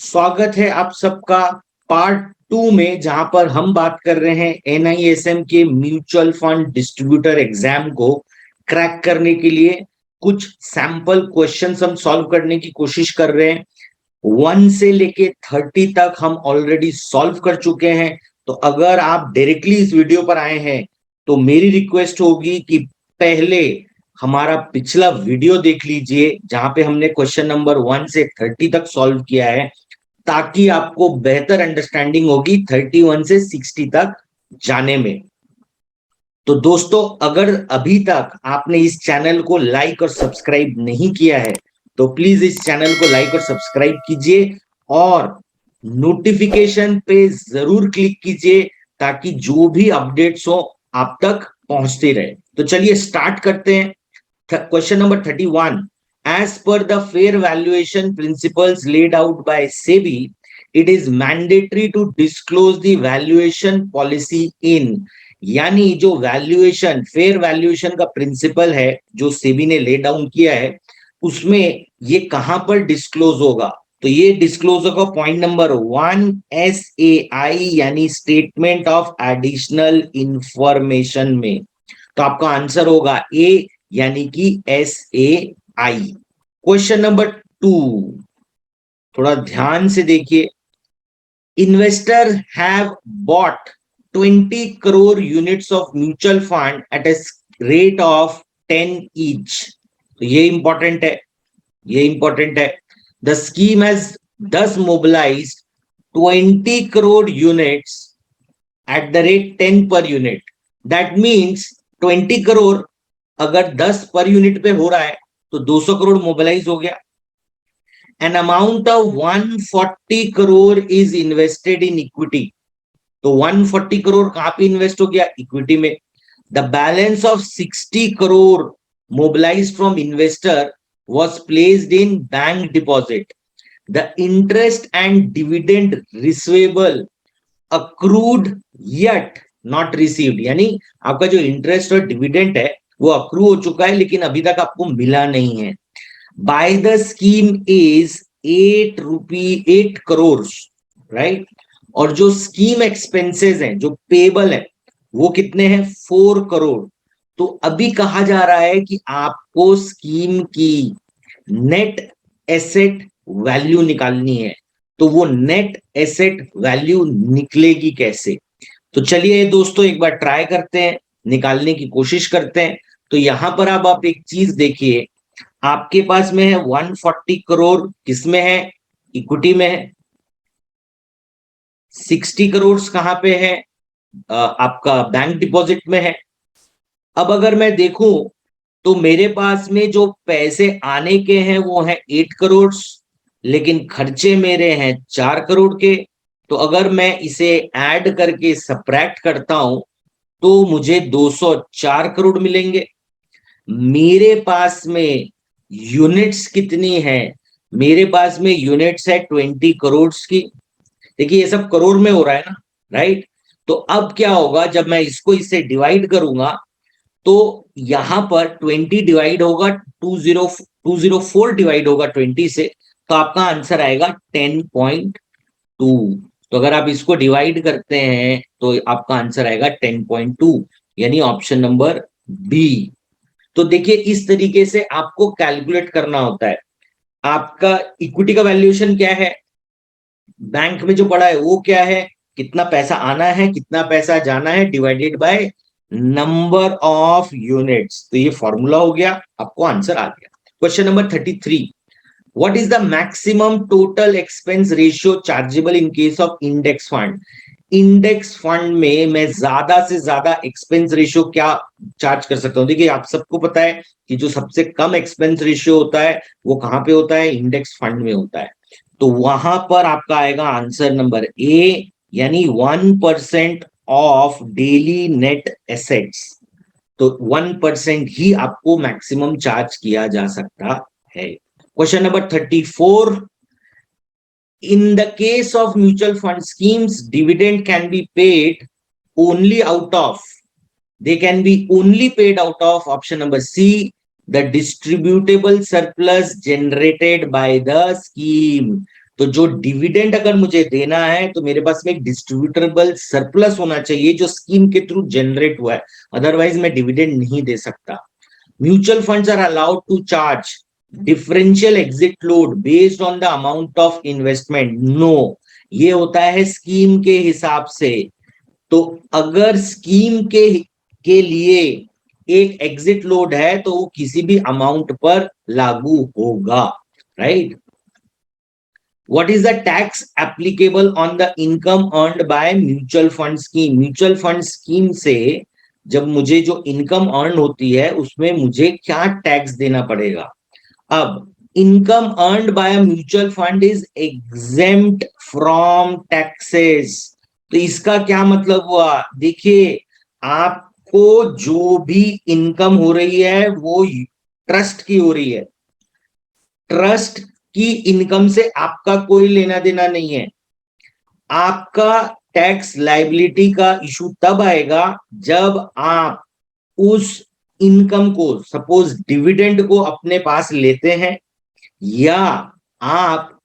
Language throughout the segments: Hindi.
स्वागत है आप सबका पार्ट 2 में, जहां पर हम बात कर रहे हैं एनआईएसएम के म्यूचुअल फंड डिस्ट्रीब्यूटर एग्जाम को क्रैक करने के लिए कुछ सैंपल क्वेश्चंस हम सॉल्व करने की कोशिश कर रहे हैं। 1 से लेके 30 तक हम ऑलरेडी सॉल्व कर चुके हैं। तो अगर आप डायरेक्टली इस वीडियो पर आए हैं तो मेरी रिक्वेस्ट होगी कि पहले हमारा पिछला वीडियो देख लीजिए, जहां पे हमने क्वेश्चन नंबर 1 से 30 तक सॉल्व किया है, ताकि आपको बेहतर अंडरस्टैंडिंग होगी 31 से 60 तक जाने में। तो दोस्तों, अगर अभी तक आपने इस चैनल को लाइक और सब्सक्राइब नहीं किया है तो प्लीज इस चैनल को लाइक और सब्सक्राइब कीजिए और नोटिफिकेशन पे जरूर क्लिक कीजिए, ताकि जो भी अपडेट्स हो आप तक पहुंचते रहे। तो चलिए स्टार्ट करते हैं। Question number 31, as per the fair valuation principles laid out by SEBI, it is mandatory to disclose the valuation policy in, यानी जो वैल्यूएशन फेयर वैल्यूएशन का प्रिंसिपल है जो सेबी ने ले डाउन किया है, उसमें ये कहां पर डिस्क्लोज होगा। तो ये डिस्क्लोज होगा पॉइंट नंबर 1 SAI, यानी स्टेटमेंट ऑफ एडिशनल इंफॉर्मेशन में। तो आपका आंसर होगा ए, यानी कि SAI। क्वेश्चन नंबर 2, थोड़ा ध्यान से देखिए। Investor have bought 20 crore units of mutual fund eight a rate of 10 each. तो ये इंपॉर्टेंट है, ये इंपॉर्टेंट है। The scheme has thus mobilized 20 crore units at the rate 10 per unit. That means 20 crore अगर 10 पर यूनिट पे हो रहा है तो 200 करोड़ मोबिलाइज हो गया। An amount of 140 crore is invested in equity. तो 140 करोड़ कहां पे इन्वेस्ट हो गया? इक्विटी में। The balance of 60 crore mobilized from investor was placed in bank deposit. The interest and dividend receivable accrued yet not received, यानी आपका जो इंटरेस्ट और डिविडेंड है वो अक्रू हो चुका है लेकिन अभी तक आपको मिला नहीं है। By the scheme is 8 crore, right. और जो स्कीम एक्सपेंसेस हैं जो पेबल है वो कितने हैं? 4 करोड़। तो अभी कहा जा रहा है कि आपको स्कीम की नेट एसेट वैल्यू निकालनी है। तो वो नेट एसेट वैल्यू निकलेगी कैसे? तो चलिए दोस्तों एक बार ट्राई करते हैं, निकालने की कोशिश करते हैं। तो यहां पर अब आप एक चीज देखिए, आपके पास में है 140 करोड़, किसमें है? इक्विटी में है। 60 करोड़ कहां पे है? आपका बैंक डिपॉजिट में है। अब अगर मैं देखूं तो मेरे पास में जो पैसे आने के हैं वो है 8 करोड़, लेकिन खर्चे मेरे हैं 4 करोड़ के। तो अगर मैं इसे ऐड करके सब्ट्रैक्ट करता हूं तो मुझे 204 करोड़ मिलेंगे। मेरे पास में यूनिट्स कितनी है? मेरे पास में यूनिट्स है 20 करोड़ की। देखिए ये सब करोड़ में हो रहा है ना, राइट। तो अब क्या होगा, जब मैं इसको इससे डिवाइड करूंगा तो यहां पर 20 डिवाइड होगा 204 डिवाइड होगा 20 से, तो आपका आंसर आएगा 10.2। तो अगर आप इसको डिवाइड करते हैं तो आपका आंसर आएगा 10.2, यानी ऑप्शन नंबर बी। तो देखिए इस तरीके से आपको कैलकुलेट करना होता है। आपका इक्विटी का वैल्यूएशन क्या है, बैंक में जो पड़ा है वो क्या है, कितना पैसा आना है कितना पैसा जाना है, divided by number of units. तो ये फॉर्मूला हो गया, आपको आंसर आ गया। Question number 33, what is the maximum total expense ratio chargeable in case of index fund? Index fund में मैं ज्यादा से ज्यादा एक्सपेंस रेशियो क्या चार्ज कर सकता हूं? देखिए आप सबको पता है कि जो सबसे कम एक्सपेंस रेशियो होता है वो कहां पे होता है? इंडेक्स फंड में होता है। तो वहां पर आपका आएगा आंसर नंबर ए, यानी 1% ऑफ डेली नेट एसेट्स। तो 1% ही आपको मैक्सिमम चार्ज किया जा सकता है। Question number 34, in the case of mutual fund schemes, dividend can be paid only out of, they can be only paid out of option number C, the distributable surplus generated by the scheme. तो जो डिविडेंड अगर मुझे देना है तो मेरे पास में एक डिस्ट्रीब्यूटेबल सरप्लस होना चाहिए जो स्कीम के थ्रू जनरेट हुआ है, अदरवाइज मैं डिविडेंड नहीं दे सकता। Mutual funds are allowed to charge differential exit load based on the amount of investment. No, ये होता है स्कीम के हिसाब से। तो अगर स्कीम के लिए एक एग्जिट लोड है तो वो किसी भी अमाउंट पर लागू होगा, right. What is the tax applicable on the income earned by mutual fund scheme? Mutual fund scheme से जब मुझे जो इनकम अर्न होती है उसमें मुझे क्या टैक्स देना पड़ेगा? अब income earned bye a mutual fund is exempt from taxes. तो इसका क्या मतलब हुआ? देखिए, आपको जो भी इनकम हो रही है वो ट्रस्ट की हो रही है, ट्रस्ट की इनकम से आपका कोई लेना देना नहीं है। आपका टैक्स लायबिलिटी का इशू तब आएगा जब आप उस इनकम को, सपोज डिविडेंड को अपने पास लेते हैं या आप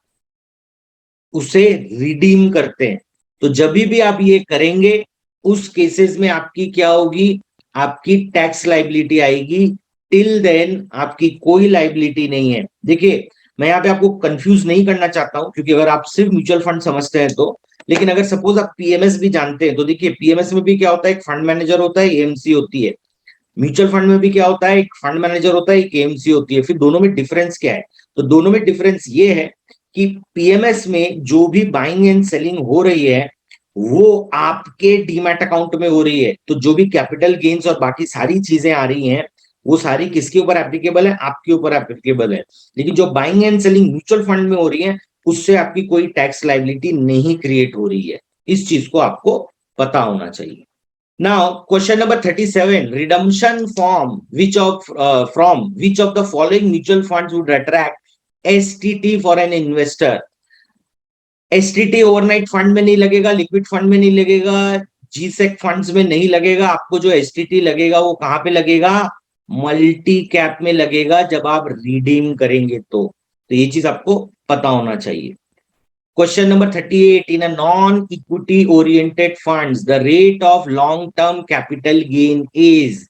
उसे रिडीम करते हैं। तो जब भी आप ये करेंगे उस केसेस में आपकी क्या होगी? आपकी टैक्स लायबिलिटी आएगी। टिल देन आपकी कोई लायबिलिटी नहीं है। देखिए, मैं यहाँ पे आपको कंफ्यूज नहीं करना चाहता हूं क्योंकि अगर आप सिर्फ म्यूचुअल फंड समझते हैं तो, लेकिन अगर सपोज आप पीएमएस भी जानते हैं तो देखिए, पीएमएस में भी क्या होता है? एक फंड मैनेजर होता है, एएमसी होती है। म्यूचुअल फंड में भी क्या होता है? एक फंड मैनेजर होता है, एक एएमसी होती है। फिर दोनों में डिफरेंस क्या है? तो दोनों में डिफरेंस ये है कि पीएमएस में जो भी बाइंग एंड सेलिंग हो रही है वो आपके डीमैट अकाउंट में हो रही है। तो जो भी कैपिटल गेन्स और बाकी सारी चीजें आ रही हैं वो सारी किसके ऊपर एप्लीकेबल है? आपके ऊपर एप्लीकेबल है। लेकिन जो buying and selling mutual fund में हो रही है उससे आपकी कोई टैक्स लायबिलिटी नहीं क्रिएट हो रही है। इस चीज को आपको पता होना चाहिए। Now, question number 37, redemption form, from which of the following mutual funds would attract STT for an investor? STT overnight fund में नहीं लगेगा, लिक्विड फंड में नहीं लगेगा, जीसेक फंड्स में नहीं लगेगा। आपको जो STT लगेगा वो कहां पे लगेगा? मल्टी कैप में लगेगा जब आप रिडीम करेंगे तो ये चीज आपको पता होना चाहिए। Question number 38, in a non-equity oriented funds, the rate of long-term capital gain is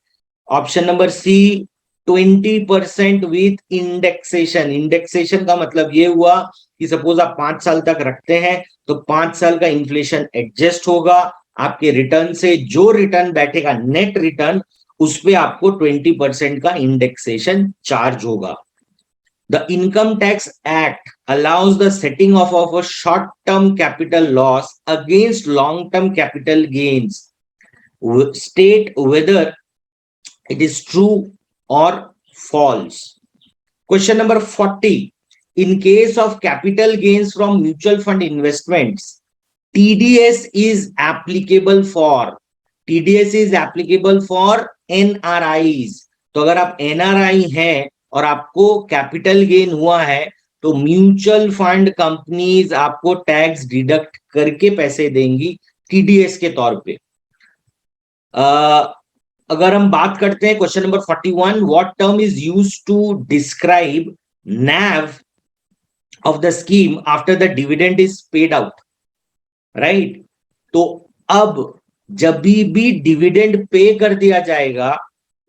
option number C, 20% with indexation। Indexation का मतलब ये हुआ कि सपोज आप 5 साल तक रखते हैं तो 5 साल का इन्फ्लेशन एडजस्ट होगा, आपके रिटर्न से जो रिटर्न बैठेगा नेट रिटर्न उस पे आपको 20% का इंडेक्सेशन चार्ज होगा। The Income Tax Act allows the setting off of a short-term capital loss against long-term capital gains. State whether it is true or false. Question number 40. In case of capital gains from mutual fund investments, TDS is applicable for NRIs. तो अगर आप NRI हैं और आपको कैपिटल गेन हुआ है तो म्यूचुअल फंड कंपनीज आपको टैक्स डिडक्ट करके पैसे देंगी टीडीएस के तौर पे। अगर हम बात करते हैं question number 41, what term is used to describe NAV of the scheme after the dividend is paid out, right. तो अब जब भी डिविडेंड पे कर दिया जाएगा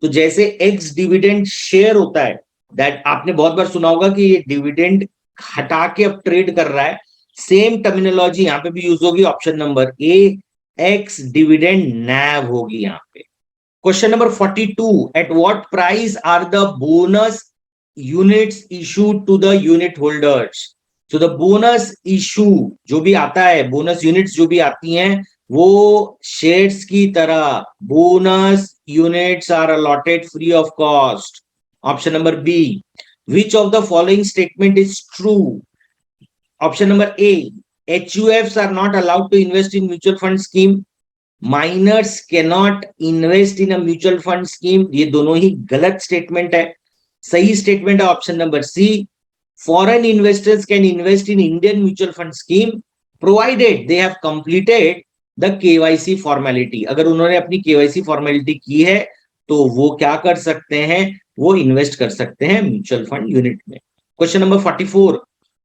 तो जैसे एक्स डिविडेंड शेयर होता है, दैट आपने बहुत बार सुना होगा कि ये डिविडेंड हटा के अब ट्रेड कर रहा है, सेम टर्मिनोलॉजी यहां पे भी यूज होगी। Option number A, ex dividend NAV होगी यहां पे। Question number 42, at what price are the bonus units issued to the unit holders? तो द बोनस इशू जो भी आता है, बोनस यूनिट्स जो भी आती हैं वो शेयर्स की तरह bonus units are allotted free of cost. Option number B, which of the following statement is true? Option number A, HUFs are not allowed to invest in mutual fund scheme. Minors cannot invest in a mutual fund scheme. ये दोनों ही गलत स्टेटमेंट है। सही स्टेटमेंट है option number C, foreign investors can invest in Indian mutual fund scheme provided they have completed the KYC formality। अगर उन्होंने अपनी KYC फॉर्मेलिटी की है तो वो क्या कर सकते हैं? वो इन्वेस्ट कर सकते हैं म्यूचुअल फंड यूनिट में। Question number 44,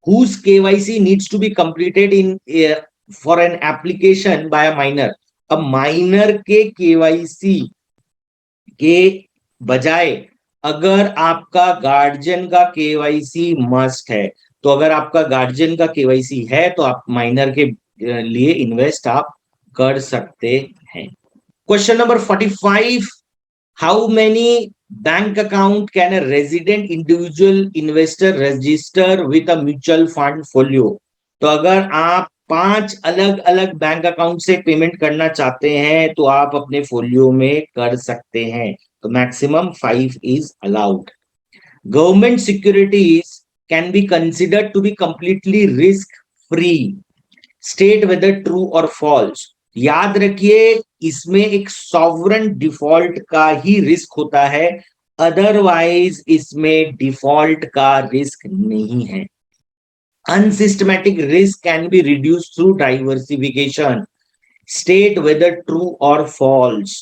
whose KYC needs to be completed in for an application by a minor. अब माइनर के KYC के बजाय अगर आपका गार्जियन का केवाईसी मस्ट है, तो अगर आपका गार्जियन का केवाईसी है तो आप माइनर के लिए इन्वेस्ट आप कर सकते हैं। Question number 45, how many bank account can a resident individual investor register with a mutual fund folio? तो अगर आप 5 अलग अलग बैंक अकाउंट से पेमेंट करना चाहते हैं तो आप अपने फोलियो में कर सकते हैं। तो maximum 5 is allowed. Government securities can be considered to be completely risk free, state whether true और फॉल्स। याद रखिए, इसमें एक सॉवरन डिफॉल्ट का ही रिस्क होता है, अदरवाइज इसमें डिफॉल्ट का रिस्क नहीं है। Unsystematic risk can be reduced through diversification. State whether true or false.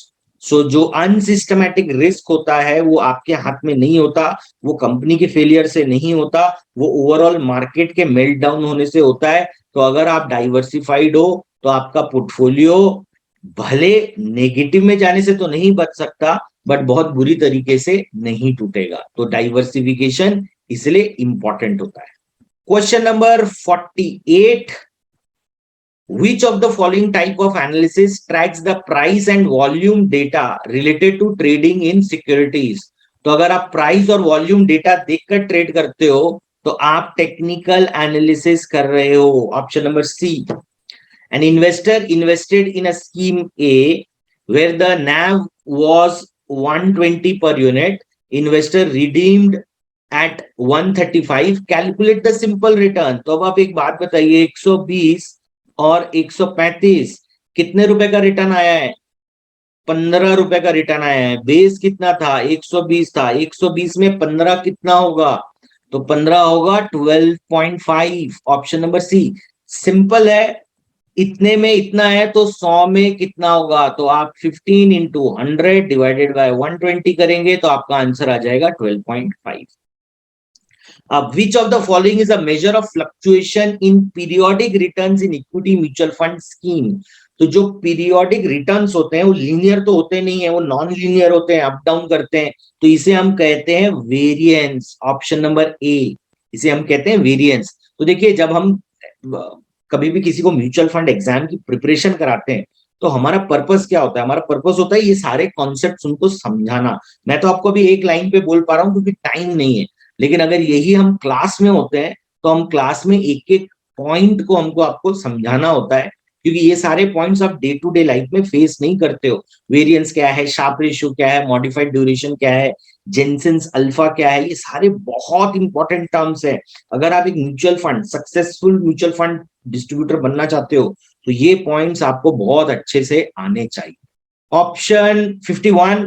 So जो अनसिस्टमैटिक रिस्क होता है वो आपके हाथ में नहीं होता, वो कंपनी के फेलियर से नहीं होता, वो ओवरऑल मार्केट के मेल्ट डाउन होने से होता है। तो अगर आप डाइवर्सिफाइड हो तो आपका पोर्टफोलियो भले नेगेटिव में जाने से तो नहीं बच सकता, बट बहुत बुरी तरीके से नहीं टूटेगा। तो डाइवर्सिफिकेशन इसलिए इंपॉर्टेंट होता है। Question number 48. Which of the following type of analysis tracks the price and volume data related to trading in securities? तो अगर आप प्राइस और वॉल्यूम डेटा देखकर ट्रेड करते हो तो आप टेक्निकल एनालिसिस कर रहे हो। Option number C, an investor invested in a scheme A where the NAV was 120 per unit, investor redeemed at 135, calculate the simple return. तो अब आप एक बात बताइए, 120 और 135 कितने रुपए का रिटर्न आया है? 15 रुपए का रिटर्न आया है। बेस कितना था? 120 था। 120 में 15 कितना होगा? तो 15 होगा 12.5। ऑप्शन नंबर सी। सिंपल है, इतने में इतना है तो 100 में कितना होगा? तो आप 15 इंटू 100 डिवाइडेड बाय 120 करेंगे तो आपका आंसर आ जाएगा 12.5। Which of the following is a measure of fluctuation in periodic returns in equity mutual fund scheme? तो जो पीरियोडिक रिटर्न्स होते हैं वो लीनियर तो होते नहीं है, वो नॉन लीनियर होते हैं, अप डाउन करते हैं, तो इसे हम कहते हैं वेरिएंस। ऑप्शन नंबर ए, इसे हम कहते हैं वेरिएंस। तो देखिए, जब हम कभी भी किसी को म्यूचुअल फंड एग्जाम की प्रिपरेशन कराते हैं तो हमारा पर्पस क्या होता है? हमारा पर्पस होता है ये सारे कॉन्सेप्ट्स उनको समझाना। मैं तो आपको अभी एक लाइन पे बोल पा रहा हूँ क्योंकि टाइम नहीं है, लेकिन अगर यही हम क्लास में होते हैं तो हम क्लास में एक एक पॉइंट को हमको आपको समझाना होता है, क्योंकि ये सारे पॉइंट्स आप डे टू डे लाइफ में फेस नहीं करते हो। वेरिएंस क्या है, शार्प रेशियो क्या है, मॉडिफाइड ड्यूरेशन क्या है, जेनसेंस अल्फा क्या है, ये सारे बहुत इंपॉर्टेंट टर्म्स हैं। अगर आप एक mutual fund, successful mutual fund distributor बनना चाहते हो तो ये पॉइंट्स आपको बहुत अच्छे से आने चाहिए। Option 51,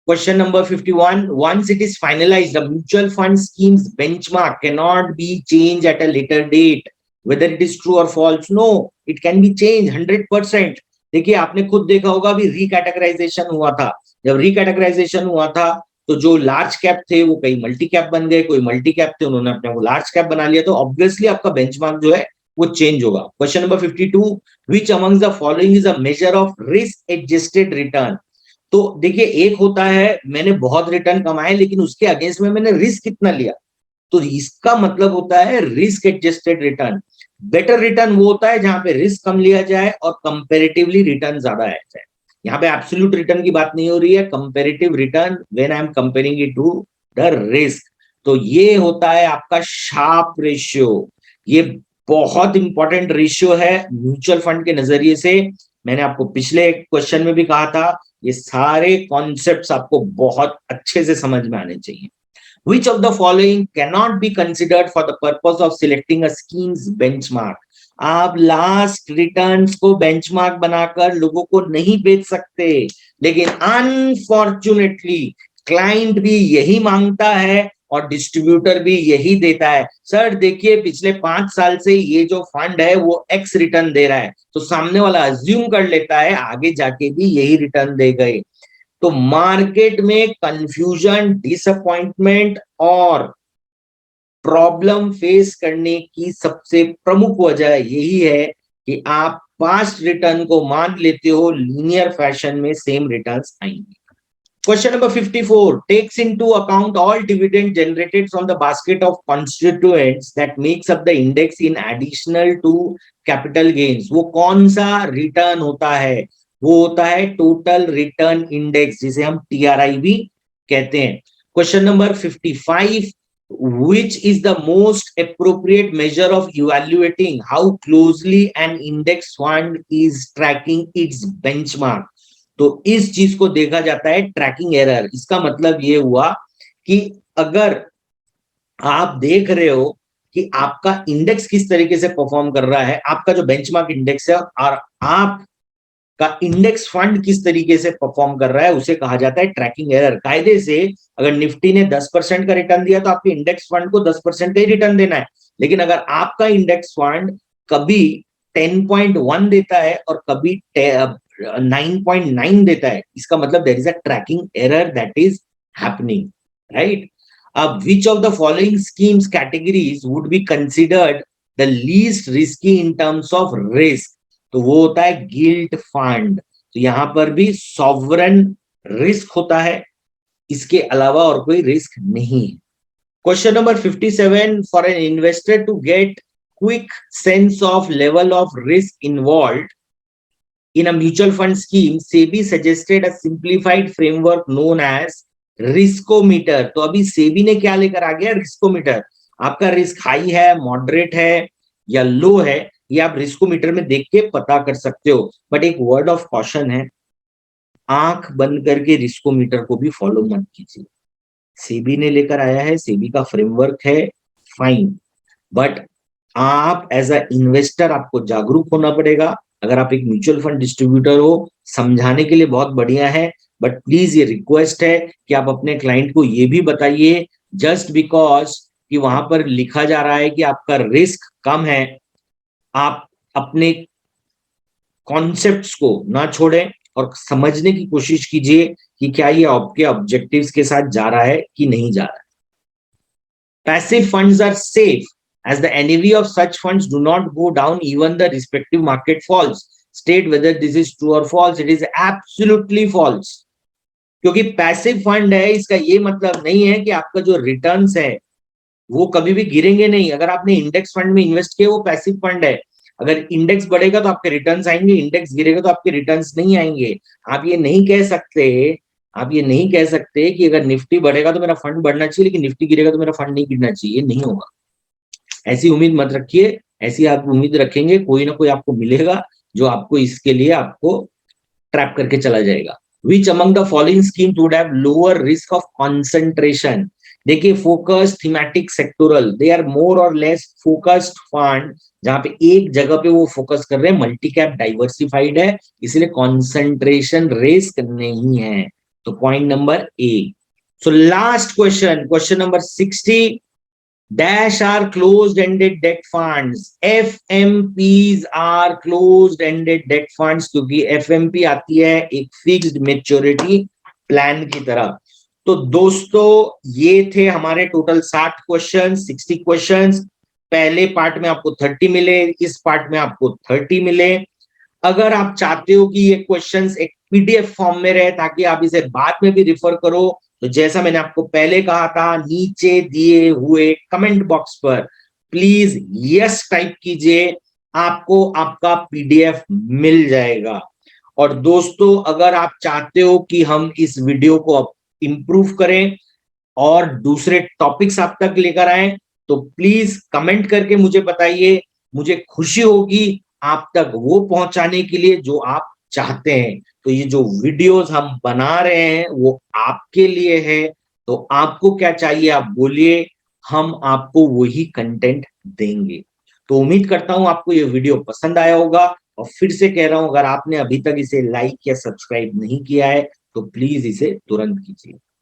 question number 51, once it is finalized, the mutual fund scheme's benchmark cannot be changed at a later date, whether it is true or false. No, it can be changed 100%। देखिए, आपने खुद देखा होगा, अभी रिकैटेगराइजेशन हुआ था। जब रिकैटेगराइजेशन हुआ था तो जो लार्ज कैप थे वो कई मल्टी कैप बन गए, कोई मल्टी कैप थे उन्होंने अपने को लार्ज कैप बना लिया, तो ऑब्वियसली आपका बेंचमार्क जो है वो चेंज होगा। Question number 52, which among the following is a measure of risk adjusted return? तो देखिए, एक होता है मैंने बहुत रिटर्न कमाए लेकिन उसके अगेंस्ट में मैंने रिस्क कितना लिया, तो इसका मतलब होता है risk adjusted return. Better return वो होता है जहां पे रिस्क कम लिया जाए और कंपैरेटिवली रिटर्न ज्यादा आ जाए। यहाँ पे एब्सोल्यूट रिटर्न की बात नहीं हो रही है, comparative return when I am comparing it to the risk. तो ये होता है आपका शार्प रेशियो। ये बहुत इंपॉर्टेंट रेशियो है म्यूचुअल फंड के नजरिए से। मैंने आपको पिछले क्वेश्चन में भी कहा था, ये सारे कॉन्सेप्ट्स आपको बहुत अच्छे से समझ में आने चाहिए। Which of the following cannot be considered for the purpose of selecting a scheme's benchmark? आप लास्ट रिटर्न्स को बेंचमार्क बनाकर लोगों को नहीं बेच सकते, लेकिन अनफॉर्चुनेटली क्लाइंट भी यही मांगता है और डिस्ट्रीब्यूटर भी यही देता है। सर देखिए, पिछले 5 साल से ये जो फंड है वो एक्स रिटर्न दे रहा है, तो सामने वाला अज्यूम कर लेता है आगे जाके भी यही रिटर्न दे गए। तो मार्केट में कंफ्यूजन, डिसअपॉइंटमेंट और प्रॉब्लम फेस करने की सबसे प्रमुख वजह यही है कि आप पास्ट रिटर्न को मान लेते हो लीनियर फैशन में सेम रिटर्न्स आएंगे। Question number 54 takes into account all dividend generated from the basket of constituents that makes up the index in additional to capital gains। वो कौन सा रिटर्न होता है? वो होता है टोटल रिटर्न इंडेक्स, जिसे हम TRI भी कहते हैं। Question number 55 which is the most appropriate measure of evaluating how closely an index fund is tracking its benchmark। तो इस चीज को देखा जाता है ट्रैकिंग एरर। इसका मतलब ये हुआ कि अगर आप देख रहे हो कि आपका इंडेक्स किस तरीके से परफॉर्म कर रहा है, आपका जो बेंचमार्क इंडेक्स है, और आपका इंडेक्स फंड किस तरीके से परफॉर्म कर रहा है, उसे कहा जाता है ट्रैकिंग एरर। कायदे से अगर निफ्टी ने 10% का रिटर्न दिया तो आपके इंडेक्स फंड को 10% का ही रिटर्न देना है। लेकिन अगर आपका इंडेक्स फंड कभी 10.1 देता है और कभी 9.9 देता है, इसका मतलब there is a tracking error that is happening, right. अब which of the following schemes categories would be considered the least risky in terms of risk? तो वो होता है गिल्ट फंड। तो यहां पर भी सॉवरन रिस्क होता है, इसके अलावा और कोई रिस्क नहीं है। Question number 57 for an investor to get quick sense of level of risk involved in a mutual fund scheme, SEBI suggested a simplified framework known as riskometer. तो अभी सेबी ने क्या लेकर आ गया? रिस्कोमीटर। आपका रिस्क हाई है, मॉडरेट है या लो है, ये आप रिस्कोमीटर में देख के पता कर सकते हो। बट एक वर्ड ऑफ कॉशन है, आंख बंद करके रिस्कोमीटर को भी फॉलो मत कीजिए। सेबी ने लेकर आया है, सेबी का फ्रेमवर्क है, फाइन, बट आप एज अ इन्वेस्टर आपको जागरूक होना पड़ेगा। अगर आप एक म्यूचुअल फंड डिस्ट्रीब्यूटर हो, समझाने के लिए बहुत बढ़िया है, बट प्लीज ये रिक्वेस्ट है कि आप अपने क्लाइंट को ये भी बताइए, जस्ट बिकॉज कि वहां पर लिखा जा रहा है कि आपका रिस्क कम है, आप अपने कॉन्सेप्ट्स को ना छोड़ें और समझने की कोशिश कीजिए कि क्या ये आपके ऑब्जेक्टिव्स के साथ जा रहा है कि नहीं जा रहा है। Passive funds are safe as the NAV of such funds do not go down even the respective market falls. State whether this is true or false. It is absolutely false. क्योंकि पैसिव फंड है, इसका ये मतलब नहीं है कि आपका जो रिटर्न्स है वो कभी भी गिरेंगे नहीं। अगर आपने इंडेक्स फंड में इन्वेस्ट किया, वो पैसिव फंड है। अगर इंडेक्स बढ़ेगा तो आपके रिटर्न्स आएंगे, इंडेक्स गिरेगा तो आपके रिटर्न्स नहीं आएंगे। आप ये नहीं कह सकते कि अगर निफ्टी बढ़ेगा तो मेरा फंड बढ़ना चाहिए, लेकिन निफ्टी गिरेगा तो मेरा फंड नहीं गिरना चाहिए। नहीं होगा, ऐसी उम्मीद मत रखिए। ऐसी आप उम्मीद रखेंगे, कोई ना कोई आपको मिलेगा जो आपको इसके लिए आपको ट्रैप करके चला जाएगा। Which among the following schemes would have lower risk of concentration? देखिए, focus, thematic, sectoral, they are more और लेस फोकस्ड फंड, जहां पे एक जगह पे वो फोकस कर रहे हैं, मल्टी कैप डाइवर्सिफाइड है, इसलिए कॉन्सेंट्रेशन रिस्क नहीं है। तो point number A. So last question, question number 60, dash are closed-ended debt funds. FMPs are closed-ended debt funds क्योंकि FMP आती है एक फिक्स्ड मेच्योरिटी प्लान की तरह। तो दोस्तों, ये थे हमारे टोटल 60 क्वेश्चन, 60 क्वेश्चंस। पहले पार्ट में आपको 30 मिले, इस पार्ट में आपको 30 मिले। अगर आप चाहते हो कि ये क्वेश्चंस एक PDF फॉर्म में रहे ताकि आप इसे बाद में भी रिफर करो, तो जैसा मैंने आपको पहले कहा था, नीचे दिए हुए कमेंट बॉक्स पर प्लीज यस टाइप कीजिए, आपको आपका PDF मिल जाएगा। और दोस्तों, अगर आप चाहते हो कि हम इस वीडियो को इंप्रूव करें और दूसरे टॉपिक्स आप तक लेकर आए, तो प्लीज कमेंट करके मुझे बताइए। मुझे खुशी होगी आप तक वो पहुंचाने के लिए जो आप चाहते हैं। तो ये जो वीडियोस हम बना रहे हैं वो आपके लिए है, तो आपको क्या चाहिए आप बोलिए, हम आपको वही कंटेंट देंगे। तो उम्मीद करता हूं आपको ये वीडियो पसंद आया होगा, और फिर से कह रहा हूं, अगर आपने अभी तक इसे लाइक या सब्सक्राइब नहीं किया है तो प्लीज इसे तुरंत कीजिए।